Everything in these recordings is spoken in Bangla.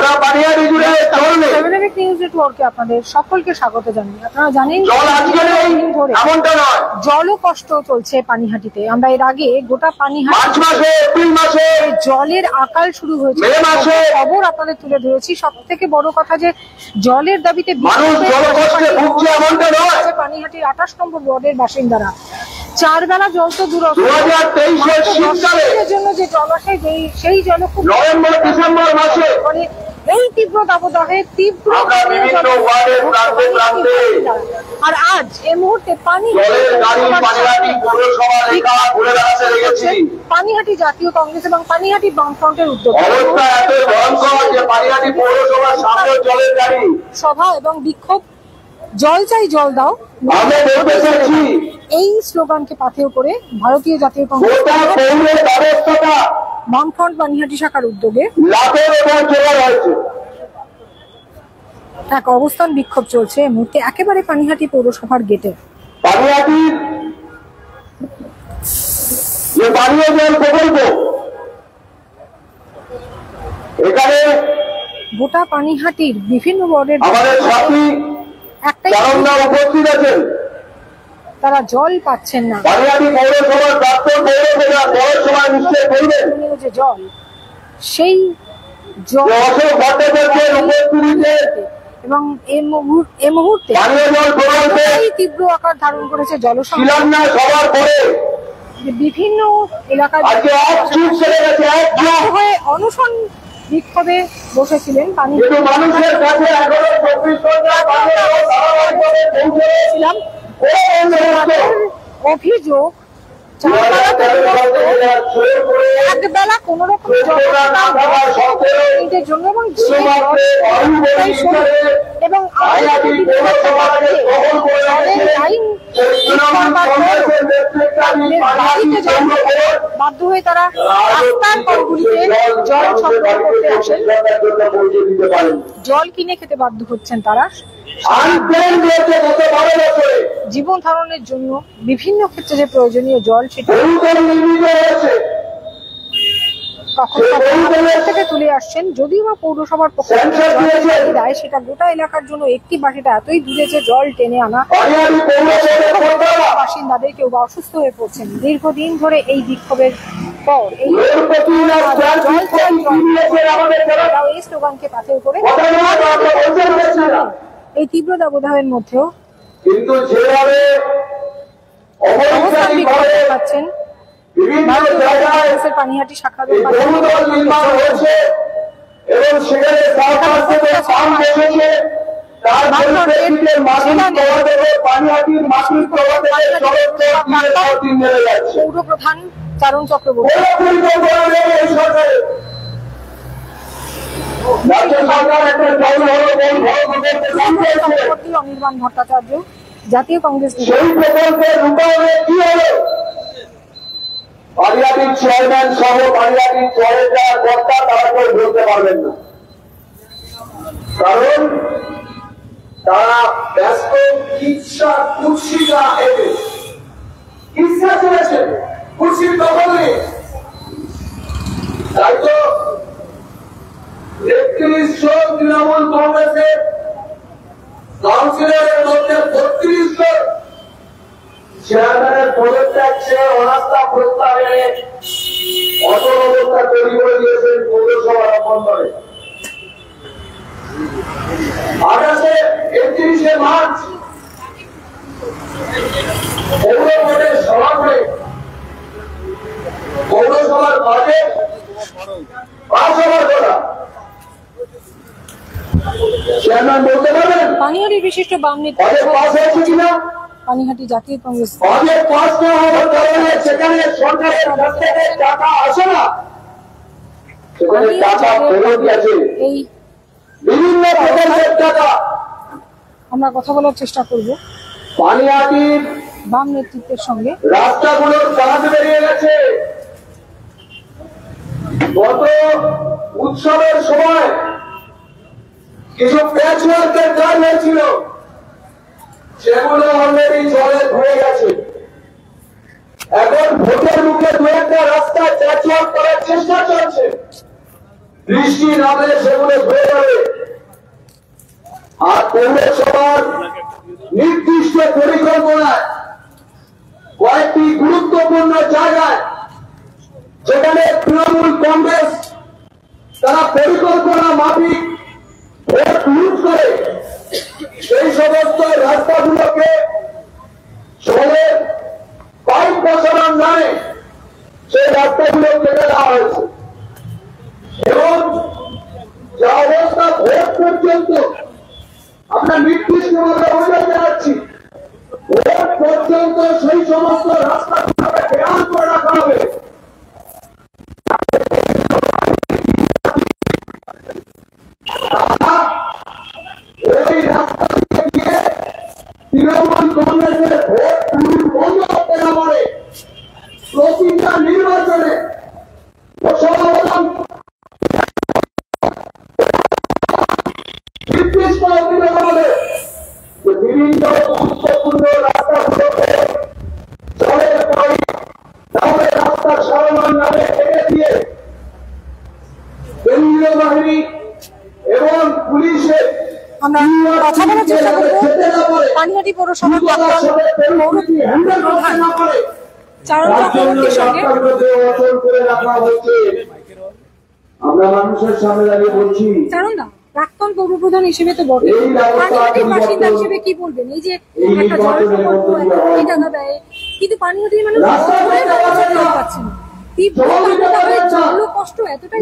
গোটা পানিহাটি জুড়ে জল নেই। 7 নিউজ নেটওয়ার্কে আপনাদের সকলকে স্বাগত জানাই। আপনারা জানেন জল আজকে নেই এমনটা নয়, জলও কষ্ট চলছে পানিহাটিতে। আমরা এর আগে গোটা পানিহাটি মার্চ মাসে, এপ্রিল মাসে জলের আকাল শুরু হয়েছে, মে মাসে খবর আপনাদের তুলে ধরেছি। সব থেকে বড় কথা যে জলের দাবিতে মানুষ জলকষ্টে ভুগছে এমনটা নয়। পানিহাটির 28 নম্বর ওয়ার্ডের বাসিন্দারা 4 বেলা জল তো দূর, 2023 শীতকালের জন্য যে জল আসে সেই জল খুব নভেম্বর ডিসেম্বর মাসে এই তীব্র দাবদাহে তীব্র আর আজ এই মুহূর্তে পানিহাটি জাতীয় কংগ্রেস এবং পানিহাটি বামফ্রন্টের উদ্যোগে সভা এবং বিক্ষোভ। জল চাই জল দাও, এই স্লোগানকে পাথেয় করে ভারতীয় জাতীয় কংগ্রেস বামফ্রন্ট পানিহাটি শাখার উদ্যোগে এক অবস্থান বিক্ষোভ চলছে এই মুহূর্তে একেবারে পানিহাটি পৌরসভার গেটে। পানিহাটির যে পানীয় জল প্রকল্প, এখানে গোটা পানিহাটির বিভিন্ন ওয়ার্ডের আমাদের সাথী একটাই উপস্থিত আছেন, তারা জল পাচ্ছেন না। পানিহাটি পৌরসভার প্রাক্তন পৌরসভা নিশ্চয় করবেন যে জল, সেই জল অশোক ভট্টাচার্যের উপস্থিতিতে এবং এই মুহূর্তে পানীয় জল প্রকল্পে তীব্র আকার ধারণ করেছে জলসংকট। শিলান্যাস হওয়ার পরে বিভিন্ন এলাকায় হয়ে অনশন বিক্ষোভে বসেছিলেন মানুষের কাছে অভিযোগ একবেলা কোন রকম জন্য এবং বাধ্য হয়ে তারা রাস্তার কলগুলিতে জল সংগ্রহ করতে আসেন, জল কিনে খেতে বাধ্য হচ্ছেন তারা। জীবন ধারণের জন্য বিভিন্ন ক্ষেত্রে যে প্রয়োজনীয় জল সেটা থেকে তুলে আসছেন। যদিও বা পৌরসভার পক্ষ থেকে দেয়, সেটা গোটা এলাকার জন্য একটি বাসিটা এতই দূরে যে জল টেনে আনা বাসিন্দাদের কেউ বা অসুস্থ হয়ে পড়ছেন। দীর্ঘদিন ধরে এই বিক্ষোভের পর এই স্লোগানকে পাথেয় করে এই তীব্র দাবদাহের মধ্যেও পাচ্ছেন পানিহাটি শাখা পৌর প্রধান চারণ চক্রবর্তী অনির্বাণ ভট্টাচার্য জাতীয় কংগ্রেস পানিহাটির চেয়ারম্যান সহ পানিহাটির চরের যারা কর্তা তারা কেউ বলতে পারবেন না, কারণ তারা ব্যস্ত ইচ্ছা কুৎসিতা এনে ইচ্ছা চলেছেন কুৎসিত দখলে। তাই তো ৩১ জন তৃণমূল কংগ্রেসের কাউন্সিলরের মধ্যে ৩২ জন চেয়ারম্যানের পদত্যাগ চেয়ে অনাস্থা প্রস্তাব এনে অচল অবস্থা তৈরি করে দিয়েছেন পৌরসভার অভ্যন্তরে। 31শে মার্চ পৌর বোর্ডের সভা করে পৌরসভার বাজেট পাস হওয়ার কথা চেয়ারম্যান বলতে পারবেন পানিহাটির বিশিষ্ট বাম নেতা পাস হয়েছে কিনা? পানিহাটি জাতীয় কংগ্রেস বাজেট পাস না হওয়ার কারণে সেখানে সরকারের কাছ থেকে টাকা আসে না, সেখানে টাকা ফেরত গেছে এই বিভিন্ন প্রকল্পের টাকা। আমরা কথা বলার চেষ্টা করব পানিহাটির বাম নেতৃত্বের সঙ্গে। রাস্তাগুলোর কাজ বেরিয়ে গেছে। গত উৎসবের সময় কিছু প্যাচওয়ার্কের কাজ হয়েছিল, সেগুলো অলরেডি জলে ধরে গেছে। এখন ভোটের মুখে দু একটা রাস্তা প্যাচওয়ার্ক করার চেষ্টা চলছে। বৃষ্টি নামলে সেগুলো ধরে যাবে। আর পৌরসভার নির্দিষ্ট পরিকল্পনায় কয়েকটি গুরুত্বপূর্ণ জায়গায় যেখানে তৃণমূল কংগ্রেস তারা পরিকল্পনা মাফিক ভোট লুট করে সেই সমস্ত রাস্তাগুলোকে জলের পাইপ বসানোর নামে সেই রাস্তাগুলো কেটে দেওয়া হয়েছে এবং যা অবস্থা ভোট পর্যন্ত আমরা নির্দিষ্টভাবে অভিযোগ জানাচ্ছি, ভোট পর্যন্ত সেই সমস্ত রাস্তাগুলোকে ঘেরাও করে রাখা হবে। এই রাস্তা দিয়ে তৃণমূল কংগ্রেসের ভোট বন্ধ করতে না পারে প্রতিটা নির্বাচনে প্রশাসন নির্দিষ্ট অভিযোগ হবে যে বিভিন্ন গুরুত্বপূর্ণ রাস্তাগুলোকে জলের পাইপ তাহলে রাস্তা সারানোর নামে কেটে দিয়ে কেন্দ্রীয় বাহিনী এবং পুলিশের আমরা কথা বলার চেষ্টা করব পানিহাটি পৌরসভার চারণ চক্রবর্তীর সঙ্গে। আমরা মানুষের সামনে দাঁড়িয়ে বলছি, চারণদা প্রাক্তন পৌরপ্রধান হিসেবে তো বটে, পানিহাটির বাসিন্দা হিসেবে কি বলবেন? এই যে একটা জল প্রকল্প একটা টাকা দেয়, কিন্তু পানিহাটির মানুষ পাচ্ছে না, তীব্র জল কষ্ট এতটাই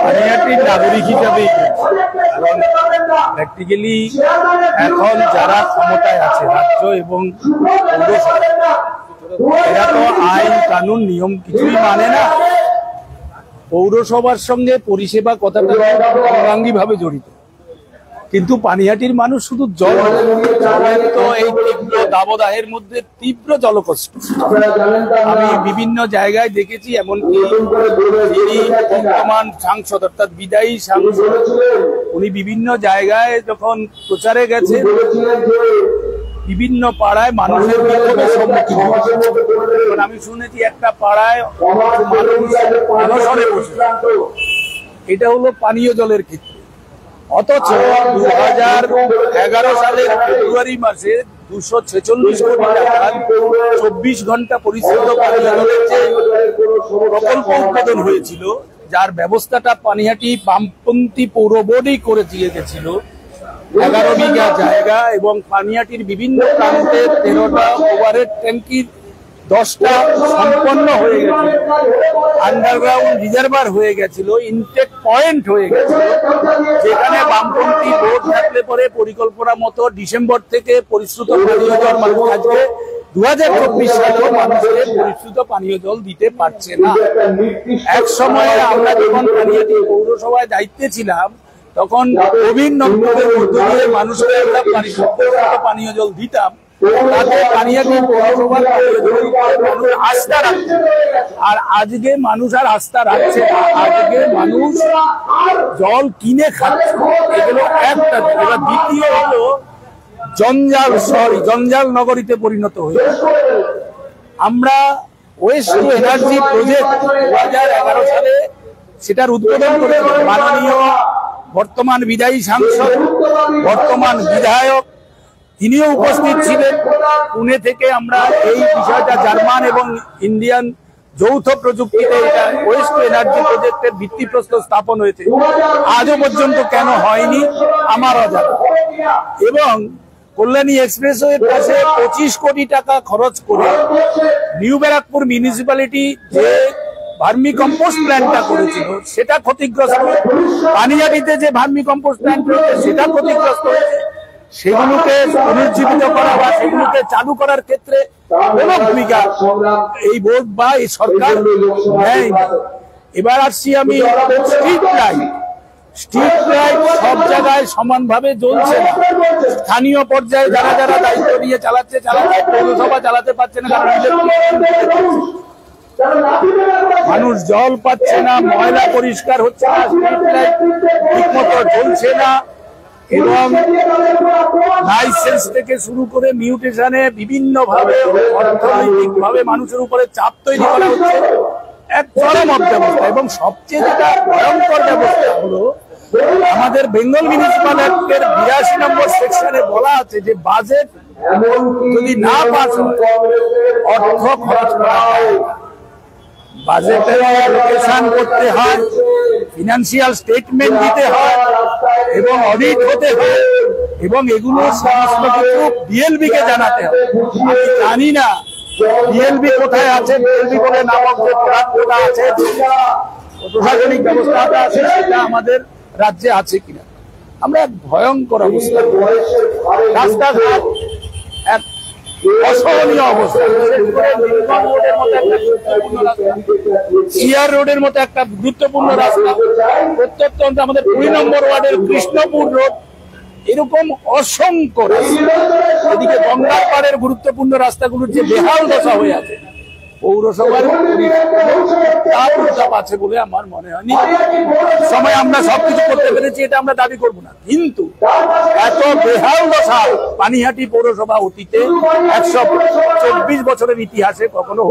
পানিহাটির নাগরিক হিসাবে প্র্যাকটিক্যালি এখন যারা ক্ষমতায় আছে রাজ্য এবং পৌরসভা, এরা তো আইন কানুন নিয়ম কিছুই মানে না। পৌরসভার সঙ্গে পরিষেবা কথাটা অঙ্গাঙ্গি ভাবে জড়িত, কিন্তু পানিহাটির মানুষ শুধু জল তো এই তীব্র দাবদাহের মধ্যে তীব্র জলকষ্ট আমি বিভিন্ন জায়গায় দেখেছি। এমনকি বর্তমান সাংসদ অর্থাৎ বিদায়ী সাংসদ উনি বিভিন্ন জায়গায় যখন প্রচারে গেছে বিভিন্ন পাড়ায় মানুষের বিক্ষোভের সম্মুখীন হয়েছে। আমি শুনেছি একটা পাড়ায় মানুষ বসে, এটা হলো পানীয় জলের ক্ষেত্রে। অথচ 2011 সালের ফেব্রুয়ারি মাসে 246 কোটি টাকার 24 ঘন্টা পরিশ্রুত পানীয় জলের যে প্রকল্প উদ্বোধন হয়েছিল, যার ব্যবস্থাটা পানিহাটি বামপন্থী পৌর বোর্ডই করে দিয়ে গেছিল, 11 বিঘা জায়গা এবং পানিহাটির বিভিন্ন প্রান্তে 13টা ওভারের ট্যাঙ্কির 10টা সম্পন্ন হয়ে গেছিল, আন্ডারগ্রাউন্ড রিজার্ভার হয়ে গেছিল, ইনটেক পয়েন্ট হয়ে গেছিল, যেখানে বামপন্থী বোর্ড থাকলে পরে পরিকল্পনা মতো ডিসেম্বর থেকে পরিশ্রুত পানীয় জল মানুষ থাকবে। 2024 সালেও মানুষের পরিশ্রুত পানীয় জল দিতে পারছে না। এক সময়ে আমরা যখন পানিহাটি পৌরসভায় দায়িত্বে ছিলাম তখন প্রবীণ নন্দনের মধ্য দিয়ে মানুষের আমরা পানীয় জল দিতাম, তাতে পানিহাটি পৌরসভার মানুষ আস্থা রাখছে। আর আজকে মানুষ আর আস্থা রাখছে না, আজকে মানুষ জল কিনে খাচ্ছে। এগুলো একটা। এবার দ্বিতীয় হলো জঞ্জাল শহরী, জঞ্জাল নগরীতে পরিণত হয়েছে। আমরা ওয়েস্ট টু এনার্জি প্রজেক্ট 2011 সালে সেটার উদ্বোধন করেছি। মাননীয় বর্তমান বিদায়ী সাংসদ, বর্তমান বিধায়ক, তিনিও উপস্থিত ছিলেন। পুনে থেকে আমরা এই বিষয়টা জার্মান এবং ইন্ডিয়ান যৌথ প্রযুক্তিতে এটা ওয়েস্ট টু এনার্জি প্রজেক্টের ভিত্তিপ্রস্তর স্থাপন হয়েছে। আজও পর্যন্ত কেন হয়নি আমার অজানা। এবং কল্যাণী এক্সপ্রেসওয়ের পাশে 25 কোটি টাকা খরচ করে নিউ ব্যারাকপুর মিউনিসিপ্যালিটি যে ভার্মি কম্পোস্ট প্ল্যান্টটা করেছিল সেটা ক্ষতিগ্রস্ত। পানিহাটিতে যে ভার্মি কম্পোস্ট প্ল্যান্ট রয়েছে সেটা ক্ষতিগ্রস্ত হয়েছে। সেগুলোকে পুনর্জীবিত করা বা সেগুলোকে চালু করার ক্ষেত্রে কোনো ভূমিকা এই বোর্ড বা এই সরকার নেয়। এবার আসছি আমি স্ট্রিট লাইট সব জায়গায় সমানভাবে জ্বলছে না। স্থানীয় পর্যায়ে যারা যারা দায়িত্ব নিয়ে চালাচ্ছে, পৌরসভা চালাতে পারছে না, কারণ মানুষ জল পাচ্ছে না, ময়লা পরিষ্কার হচ্ছে না, স্ট্রিট লাইট ঠিক মতো জ্বলছে না, এবং লাইসেন্স থেকে শুরু করে মিউটেশনে বিভিন্ন ভাবে অর্থনৈতিক ভাবে মানুষের উপরে চাপ তৈরি করা হচ্ছে। এক চরম অব্যবস্থা। এবং সবচেয়ে যেটা ভয়ঙ্কর ব্যবস্থা হলো, আমাদের বেঙ্গল মিউনিসিপাল অ্যাক্টের 82 নম্বর সেকশনে বলা আছে যে বাজেট যদি না পাস হয়, অর্থ খরচ করা হয়, বাজেটের অ্যালোকেশন করতে হয়, ফিনান্সিয়াল স্টেটমেন্ট দিতে হয় এবং অডিট হতে হয়, এবং এগুলো সমস্ত কিছু বিএলবি কে জানাতে হয়। আমি জানি না বিএলবি কোথায় আছে, বিএলবি বলে নামক যে প্রধানটা আছে, প্রশাসনিক ব্যবস্থাটা আছে, সেটা আমাদের রাজ্যে আছে কিনা। আমরা এক ভয়ঙ্কর অবস্থা, রাস্তাঘাট এক অসহনীয় অবস্থা। সিআর রোডের মতো একটা গুরুত্বপূর্ণ রাস্তা, প্রত্যন্ত আমাদের 20 নম্বর ওয়ার্ডের কৃষ্ণপুর রোড, এরকম অসংখ্য রাস্তা। এদিকে গঙ্গার পাড়ের গুরুত্বপূর্ণ রাস্তাগুলোর যে বেহাল দশা হয়ে আছে, পৌরসভার আছে বলে আমার মনে হয়নি সময় আমরা সবকিছু করতে পেরেছি, এটা আমরা দাবি করব না। কিন্তু এত বেহাল দশা পানিহাটি পৌরসভা অতীতে 124 বছরের ইতিহাসে কখনো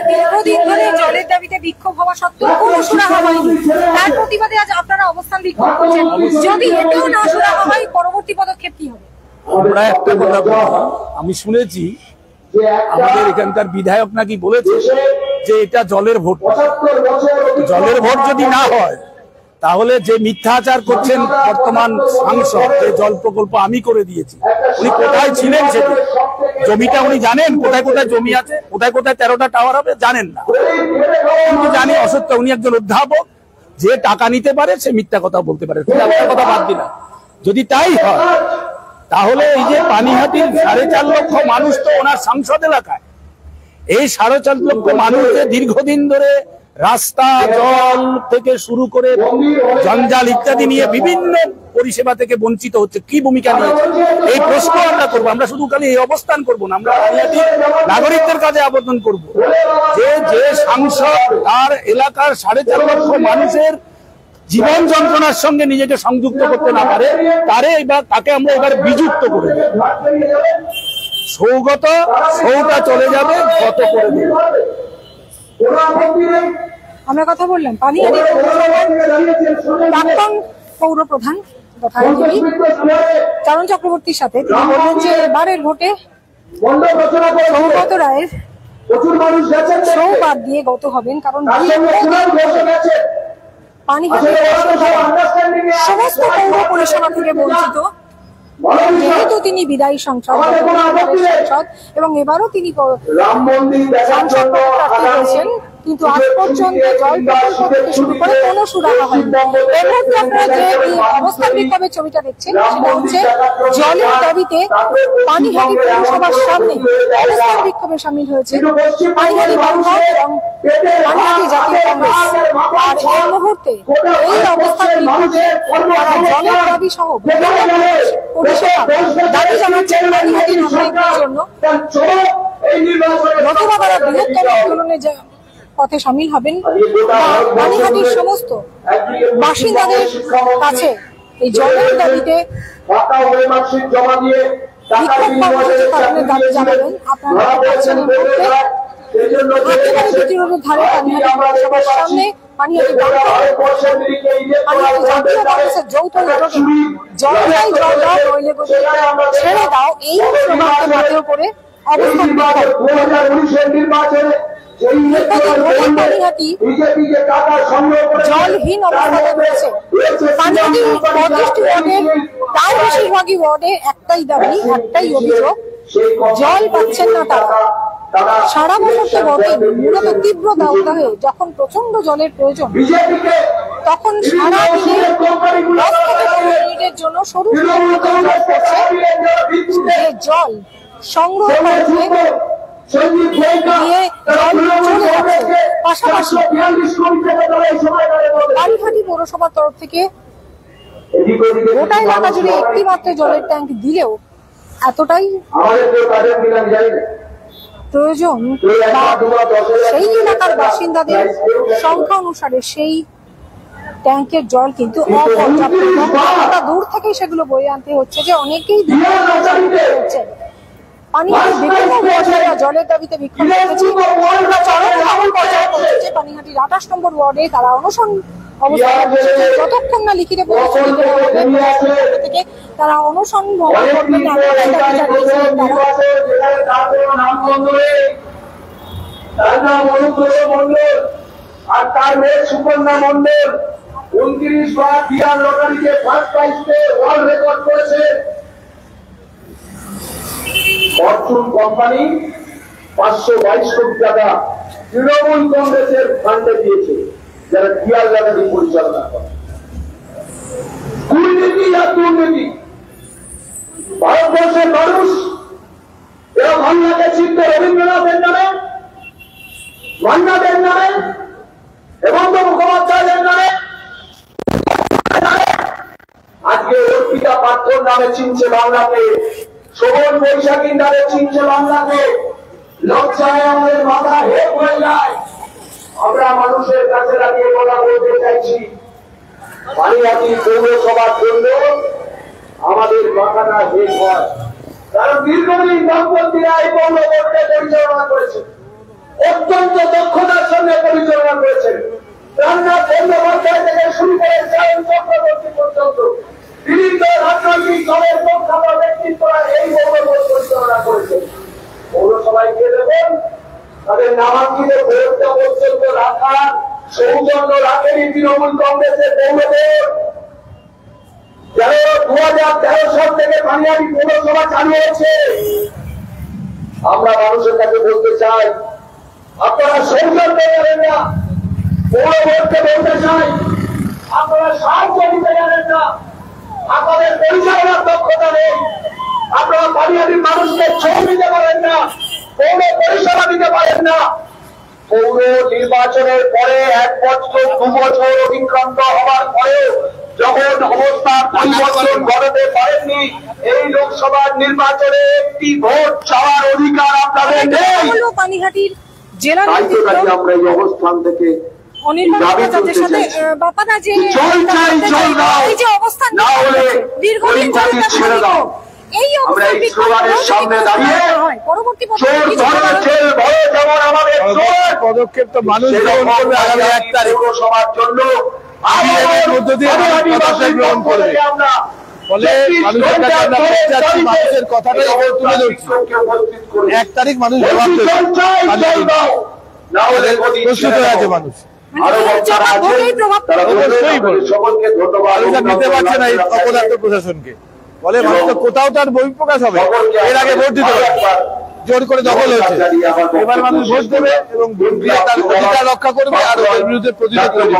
দীর্ঘদিন ধরে জলের দাবিতে বিক্ষোভ হওয়া সত্ত্বেও কোনো সুরাহা হয়নি। তার প্রতিবাদে আজ আপনারা অবস্থান বিক্ষোভ করছেন। যদি এতেও না সুরাহা হয়, পরবর্তী পদক্ষেপ কি হবে? আমরা একটা কথা বলবো, আমি শুনেছি আমাদের এখানকার বিধায়ক নাকি বলেছে যে এটা জলের ভোট। জলের ভোট যদি না হয়, তাহলে যে মিথ্যাচার করছেন বর্তমান সাংসদ, যে জল প্রকল্প আমি করে দিয়েছি, উনি কোথায় ছিলেন সেটা জমিটা উনি জানেন? কোথায় কোথায় জমি আছে, কোথায় কোথায় 13টা টাওয়ার হবে জানেন না। কিন্তু জানি অসত্য, উনি একজন অধ্যাপক, যে টাকা নিতে পারে সে মিথ্যা কথা বলতে পারে। একটা কথা বাদ দিলাম, যদি তাই হয় তাহলে এই যে পানিহাটির 4.5 লক্ষ মানুষ তো ওনার সংসদ এলাকায়, এই 4.5 লক্ষ মানুষকে দীর্ঘদিন ধরে রাস্তা, জল থেকে শুরু করে জঞ্জাল ইত্যাদি নিয়ে বিভিন্ন পরিষেবা থেকে বঞ্চিত হচ্ছে। কি ভূমিকা নিয়েছে এই প্রশ্ন আমরা করবো। আমরা শুধু খালি এই অবস্থান করবো না, আমরা পানিহাটির নাগরিকদের কাছে আবেদন করবো যে সাংসদ তার এলাকার 4.5 লক্ষ মানুষের জীবন যন্ত্রণার সঙ্গে নিজেকে সংযুক্ত করতে না পারে, তাকে আমরা এবার বিযুক্ত করে দেব। সৌগত সৌটা চলে যাবে, গত করে দেব। আমরা কথা বললাম পানিহাটি প্রাক্তন পৌর প্রধান চারণ চক্রবর্তীর সাথে। তিনি বললেন যে এবারের ভোটে সৌগত রায়ের সৌ বাদ দিয়ে গত হবেন, কারণ পানিহাটির সমস্ত পৌর পরিষেবা থেকে বঞ্চিত, যেহেতু তিনি বিদায়ী সাংসদ এবং এবারও তিনি সাংসদ প্রার্থী হয়েছেন, কিন্তু আজ পর্যন্ত জল প্রকল্প থেকে শুরু করে কোনো সুরাহা হয়নি। এর মধ্যে আপনারা যে অবস্থান বিক্ষোভের ছবিটা দেখছেন, সেটা হচ্ছে জলের দাবিতে পানিহাটি পৌরসভার সামনে অবস্থান বিক্ষোভে সামিল হয়েছে পানিহাটি বামফ্রন্ট এবং পানিহাটি জাতীয় কংগ্রেস। আর এই মুহূর্তে এই অবস্থান বিক্ষোভে তারা জলের দাবি সহ পরিষেবা দাবি জানাচ্ছেন পানিহাটি নাগরিকদের জন্য। নতুবা তারা বৃহত্তর আন্দোলনে পথে সামিল হবেন। পানিহাটির সমস্ত বাসিন্দাদের কাছে এই জলের দাবিতে বিক্ষোভ কর্মসূচি পালনের দাবি জানাবেন। আপনারা পাচ্ছেন এই মুহূর্তে একেবারে দ্বিতীয় রোডের ধারে পানিহাটি পৌরসভার সামনে পানিহাটি পানিহাটি জাতীয় কংগ্রেসের যৌথ উদ্যোগে জল চাই, জল দাও, নইলে ছেড়ে দাও, এই স্লোগানকে মাথায় করে অবস্থান পানিহাটি জলহীন অবস্থায় রয়েছে। পানিহাটি 35টি ওয়ার্ডের প্রায় বেশিরভাগই ওয়ার্ডে একটাই দাবি, একটাই অভিযোগ, জল পাচ্ছেন না তারা। সারা বছর তো বটেন, মূলত তীব্র দাবদাহে যখন প্রচন্ড জলের প্রয়োজন, তখন সারা দিনে 10 থেকে 15 মিনিটের জন্য সরু যে জল সংগ্রহ করে দিয়ে জল চলে যাচ্ছে। পাশাপাশি পানিহাটি পৌরসভার তরফ থেকে গোটা এলাকা জুড়ে একটি মাত্র জলের ট্যাঙ্ক দিলেও এতটাই প্রয়োজন সেই এলাকার বাসিন্দাদের সংখ্যা অনুসারে সেই ট্যাঙ্কের জল কিন্তু অপর্যাপ্ত। দূর থেকে সেগুলো বয়ে আনতে হচ্ছে, যে অনেকেই হচ্ছে। পানিহাটির বিভিন্ন ওয়ার্ডে জলের দাবিতে বিক্ষোভ করেছে। চরম ভাঙন পর্যায়ে পৌঁছেছে পানিহাটির 28 নম্বর ওয়ার্ডে। তারা অনশন অবস্থানে বসেছে, যতক্ষণ না লিখিত প্রতিশ্রুতি দেওয়া হবে থেকে তারা অনশন ভঙ্গ করবেন না এমন দাবি জানিয়েছিলেন তারা। আর তার মেয়ে সুকন্যা মন্ডল 29 বার বিহার লটারিতে ফার্স্ট প্রাইজ পেয়ে ওয়ার্ল্ড রেকর্ড করেছে। ফরচুন কোম্পানি 522 কোটি টাকা তৃণমূল কংগ্রেসের ফান্ডে দিয়েছে, যারা বিহার লটারি পরিচালনা করে। দুর্নীতি আর দুর্নীতি। ভারতবর্ষের মানুষ এরা বাংলাকে চিনতে রবীন্দ্রনাথের নামে, মান্নাদের নামে, হেমন্ত মুখোপাধ্যায়ের নামে, আজকে অর্পিতা পাত্রর নামে চিনছে বাংলাকে, শোভন বৈশাখীর নামে চিনছে বাংলাকে। লজ্জায় আমাদের মাথা হেট হয়ে যায়। আমরা মানুষের কাছে দাঁড়িয়ে কথা বলতে চাইছি, পানিহাটি পৌরসভার জন্য আমাদের মাথাটা হেট হয়। কারণ দীর্ঘদিন বামপন্থীরা এই পৌর বোর্ডকে পরিচালনা করেছে, অত্যন্ত দক্ষতার সঙ্গে পরিচালনা করেছেন। রান্না বন্দ্যোপাধ্যায় থেকে শুরু করে সায়ন চক্রবর্তী পর্যন্ত বিভিন্ন রাজনৈতিক দলের প্রখ্যাত ব্যক্তিত্বরা এই পৌর বোর্ড পরিচালনা করেছেন। পৌরসভায় কে দেবেন? তাদের নামাঙ্কিত ভোটটা পর্যন্ত রাখার সৌজন্য রাখেনি তৃণমূল কংগ্রেসের পৌর বোর্ড। যেন 2013 সাল থেকে পানিহাটি পৌরসভা চালু হয়েছে। আমরা মানুষের কাছে বলতে চাই, আপনারা সৌজন্য জানেন না, পৌর বোর্ডকে বলতে চাই আপনারা সাহায্য দিতে জানেন না, আপনাদের পরিচালনার দক্ষতা নেই, আপনারা পানিহাটির মানুষকে ছবি দিতে পারেন না, পৌর পরিষেবা দিতে পারেন না। পৌর নির্বাচনের পরে 1 বছর 2 বছর অতিক্রান্ত হওয়ার পরেও যখন অবস্থার পরিবর্তন ঘটাতে পারেননি, এই লোকসভার নির্বাচনে একটি ভোট চাওয়ার অধিকার আপনাদের নেই। পানিহাটির জেলা আমরা এই অবস্থান থেকে অনির্বাণ ভট্টাচার্যের সাথে বাপাদা যে অবস্থান দীর্ঘদিন ছেড়ে দাও, এই পদক্ষেপ তো মানুষ গ্রহণ করবে আগামী 1 তারিখ সবার জন্য মধ্য দিয়ে গ্রহণ করবে। ফলে মানুষের কাছে আমরা যাচ্ছি, মানুষের কথাটাই তুলে ধরছি। 1 তারিখ মানুষ জবাব দেবে, প্রস্তুত হয়ে আছে মানুষ। নিতে পারছে না এই অপদার্থ প্রশাসনকে, ফলে মানুষ তো কোথাও তার বহিঃপ্রকাশ হবে। এর আগে ভোট দিতে হবে, জোর করে দখল হচ্ছে। এবার মানুষ ভোট দেবে এবং তার অধিকার রক্ষা করবে আর ওদের বিরুদ্ধে প্রতিরোধ করবে।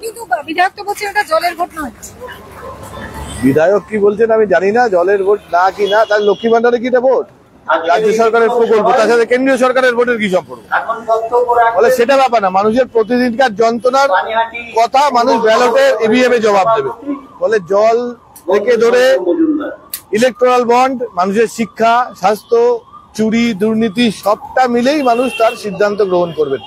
কিন্তু বিধায়ক তো বলছেন এটা জলের ভোট নয়। বিধায়ক কি বলছেন আমি জানি না, জলের ভোট না কি না। তার লক্ষ্মী ভান্ডারে কি ভোট, রাজ্য সরকারের প্রকল্প, তার সাথে কেন্দ্রীয় সরকারের ভোটের কি সম্পর্ক? বলে সেটা ব্যাপার না, মানুষের প্রতিদিনকার যন্ত্রণার কথা মানুষ ব্যালটে ইভিএম এ জবাব দেবে। বলে জল থেকে ধরে ইলেকট্রাল বন্ড, মানুষের শিক্ষা, স্বাস্থ্য, চুরি, দুর্নীতি সবটা মিলেই মানুষ তার সিদ্ধান্ত গ্রহণ করবেন।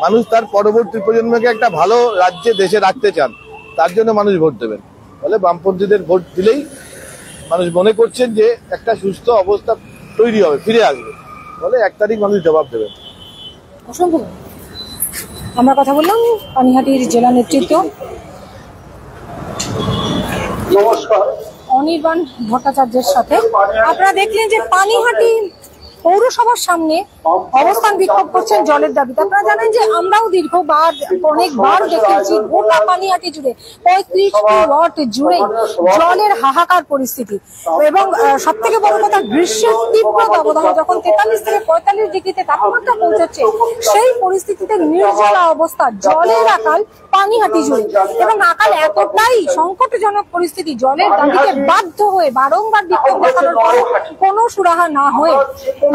মানুষ তার পরবর্তী প্রজন্মকে একটা ভালো রাজ্যে দেশে রাখতে চান, তার জন্য মানুষ ভোট দেবেন। ফলে বামপন্থীদের ভোট দিলেই মানুষ মনে করছেন যে একটা সুস্থ অবস্থা তৈরি হবে, ফিরে আসবে। ফলে 1 তারিখ মানুষ জবাব দেবেন। অসংখ্য আমরা কথা বললাম পানিহাটির জেলা নেতৃত্ব নমস্কার অনির্বাণ ভট্টাচার্যের সাথে। আপনারা দেখলেন যে পানিহাটি পৌরসভার সামনে অবস্থান বিক্ষোভ করছেন জলের দাবিতে। আপনারা জানেন যে আমরাও অনেকবার দেখেছি গোটা পানিহাটি জুড়ে 35 ওয়ার্ড জুড়ে জলের হাহাকার পরিস্থিতি। এবং সব থেকে বড় কথা, গ্রীষ্মের তীব্র দাবদাহ যখন 43 থেকে 45 ডিগ্রিতে তাপমাত্রা পৌঁছচ্ছে, সেই পরিস্থিতিতে নির্জলা অবস্থা, জলের আকাল পানিহাটি জুড়ে। এবং আকাল এতটাই সংকটজনক পরিস্থিতি, জলের দাবিতে বাধ্য হয়ে বারংবার বিক্ষোভ দেখানোর পরে কোনো সুরাহা না হয়ে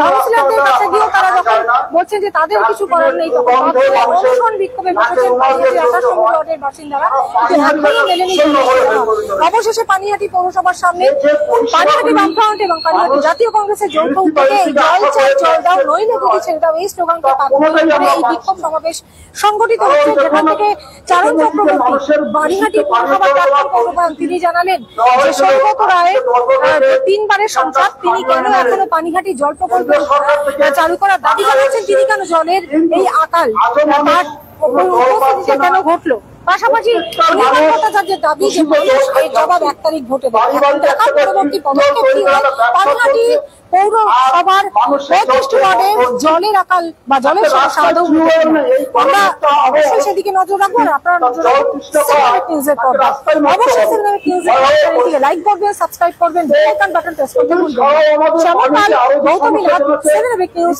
কাউন্সিলরদের কাছে গিয়েও তারা যখন বলছেন যে তাদের কিছু করার নেই, তখন অনশন বিক্ষোভে বসেছেন পানিহাটি 28 নম্বর ওয়ার্ডের বাসিন্দারা। এখনই মেনে নিচ্ছেন অবশেষে পানিহাটি পৌরসভার সামনে পানিহাটি বামফ্রন্ট এবং পানিহাটি জাতীয় কংগ্রেসের যৌথ উদ্যোগে এই জল চাই জল দাও নইলে গুলি ছেড়ে দাও এই স্লোগানকে এই বিক্ষোভ সমাবেশ সংগঠিত হচ্ছে, যেখান থেকে চারণ চক্রবর্তী পানিহাটি পৌরসভার প্রাক্তন পৌরপ্রধান তিনি জানালেন যে সৌগত রায়ের 3 বারের সংসদ তিনি কেন এখনো পানিহাটি জল প্রকল্প চালু করার দাবি জানাচ্ছেন, তিনি কেন জলের এই আকাল উপস্থিতিতে কেন ঘটলো। পাশাপাশি ভট্টাচার্যের দাবি যে মানুষ এই জবাব 1 তারিখ ভোটে দেবে। এখন দেখার পরবর্তী পদক্ষেপ কি হয়। পানিহাটি পৌরসভার 35 ওয়ার্ডে জলের আকাল বা জলের সমস্যা আদৌ আমরা অবশ্যই সেদিকে নজর রাখবো। আপনারা নজর রাখবেন সিনেমেটিক নিউজের পর্দায়। অবশ্যই সিনেমেটিক নিউজের চ্যানেলটিকে লাইক করবেন, সাবস্ক্রাইব করবেন, বেল আইকন বাটন প্রেস করতে ভুলবেন না। সমকাল গৌতমী নাথ, সিনেমেটিক নিউজ।